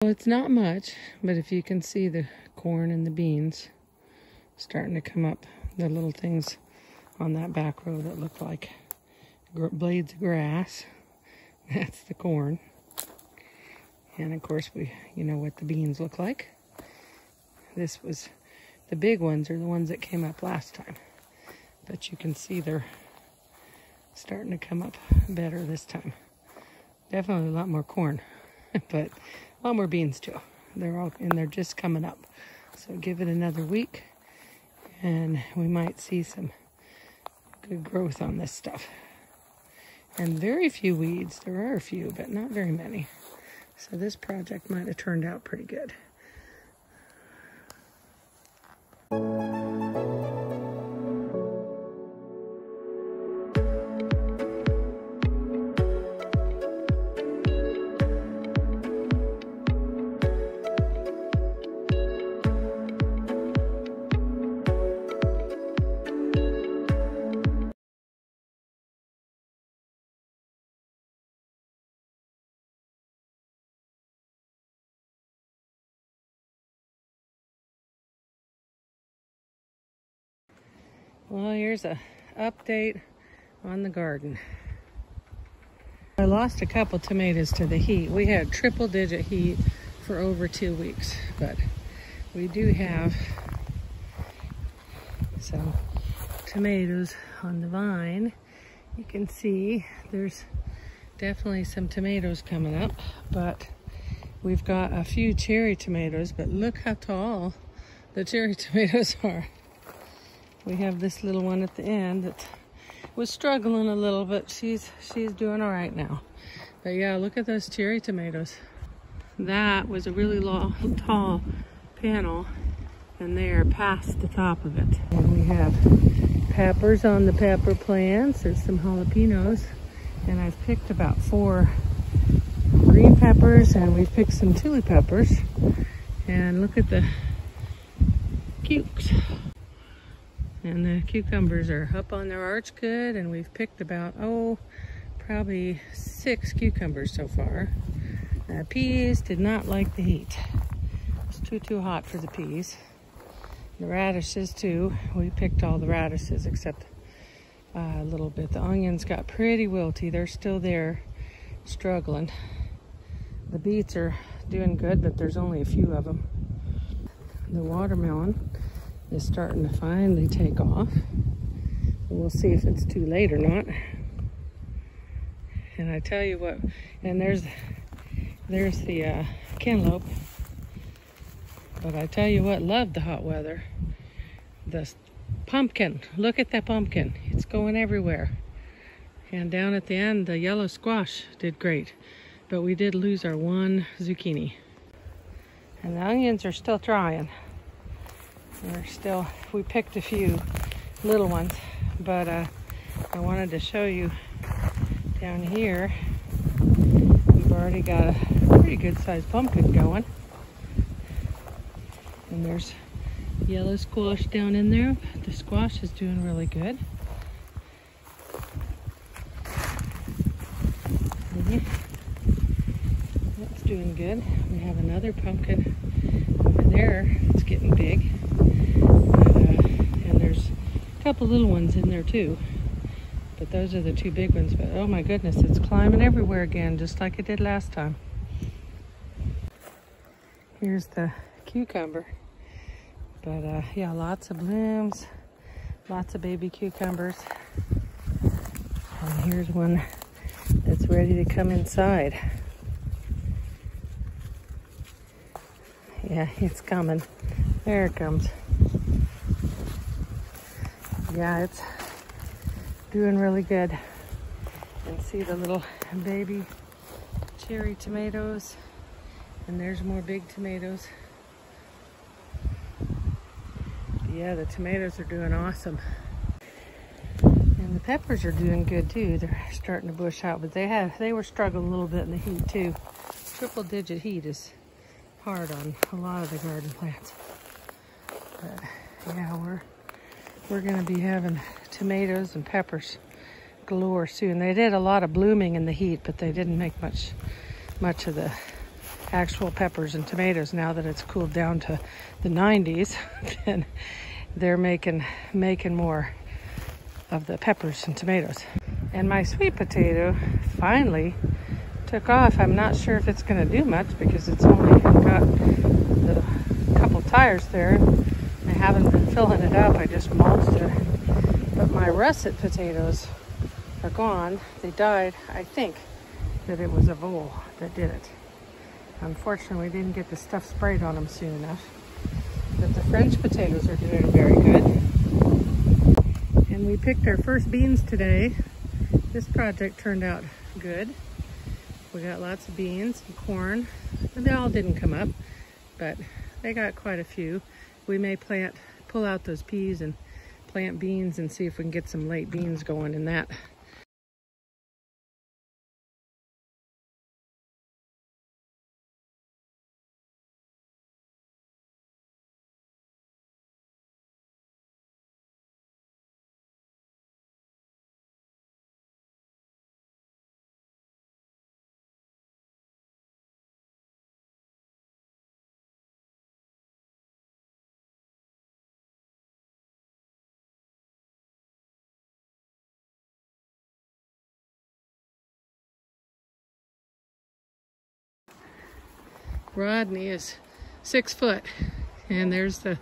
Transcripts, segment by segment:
Well, it's not much, but if you can see the corn and the beans starting to come up, the little things on that back row that look like blades of grass, that's the corn. And of course, you know what the beans look like. This was, the big ones are the ones that came up last time. But you can see they're starting to come up better this time. Definitely a lot more corn, but a lot more beans too. They're just coming up. So give it another week and we might see some good growth on this stuff. And very few weeds. There are a few, but not very many. So this project might have turned out pretty good. Well, here's a update on the garden. I lost a couple tomatoes to the heat. We had triple-digit heat for over 2 weeks, but we do have some tomatoes on the vine. You can see there's definitely some tomatoes coming up, but we've got a few cherry tomatoes, but look how tall the cherry tomatoes are. We have this little one at the end that was struggling a little, but she's doing all right now. But yeah, look at those cherry tomatoes. That was a really tall panel, and they are past the top of it. And we have peppers on the pepper plants. There's some jalapenos, and I've picked about 4 green peppers, and we've picked some chili peppers. And look at the cukes. And the cucumbers are up on their arch good, and we've picked about, probably 6 cucumbers so far. Peas did not like the heat. It was too hot for the peas. The radishes too. We picked all the radishes except a little bit. The onions got pretty wilty. They're still there, struggling. The beets are doing good, but there's only a few of them. The watermelon is starting to finally take off. We'll see if it's too late or not. And I tell you what, and there's the cantaloupe. But I tell you what, loved the hot weather. The pumpkin, look at that pumpkin. It's going everywhere. And down at the end, the yellow squash did great. But we did lose our one zucchini. And the onions are still trying. We picked a few little ones, but I wanted to show you down here. We've already got a pretty good sized pumpkin going. And there's yellow squash down in there. The squash is doing really good. That's doing good. We have another pumpkin over there. It's getting big. And there's a couple little ones in there too. But those are the 2 big ones. But oh my goodness, it's climbing everywhere again, just like it did last time. Here's the cucumber. But yeah, lots of blooms, lots of baby cucumbers. And here's one that's ready to come inside. Yeah, it's coming. There it comes. Yeah, it's doing really good. And see the little baby cherry tomatoes. And there's more big tomatoes. Yeah, the tomatoes are doing awesome. And the peppers are doing good too. They're starting to bush out, but they were struggling a little bit in the heat too. Triple-digit heat is hard on a lot of the garden plants. But yeah, we're gonna be having tomatoes and peppers galore soon. They did a lot of blooming in the heat, but they didn't make much of the actual peppers and tomatoes. Now that it's cooled down to the 90s, and they're making more of the peppers and tomatoes. And my sweet potato finally took off. I'm not sure if it's going to do much because it's only got the couple tires there. I haven't been filling it up. I just mulched it. But my russet potatoes are gone. They died. I think that it was a vole that did it. Unfortunately, we didn't get the stuff sprayed on them soon enough. But the French potatoes are doing very good. And we picked our first beans today. This project turned out good. We got lots of beans and corn. And they all didn't come up, but they got quite a few. We may pull out those peas and plant beans and see if we can get some late beans going in that. Rodney is 6 foot, and there's the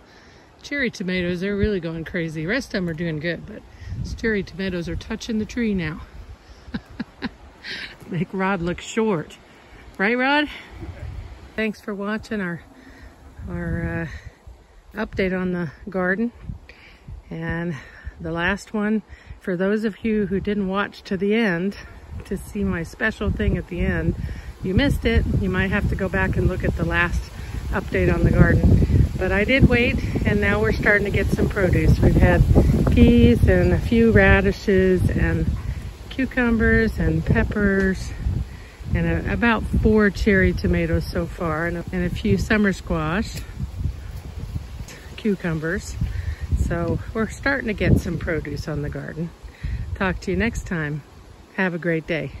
cherry tomatoes. They're really going crazy. The rest of them are doing good, but these cherry tomatoes are touching the tree now. Make Rod look short. Right, Rod? Thanks for watching our update on the garden. And the last one, for those of you who didn't watch to the end to see my special thing at the end, you missed it. You might have to go back and look at the last update on the garden. But I did wait, and now we're starting to get some produce. We've had peas and a few radishes and cucumbers and peppers and about 4 cherry tomatoes so far, and a few summer squash, cucumbers. So we're starting to get some produce on the garden. Talk to you next time. Have a great day.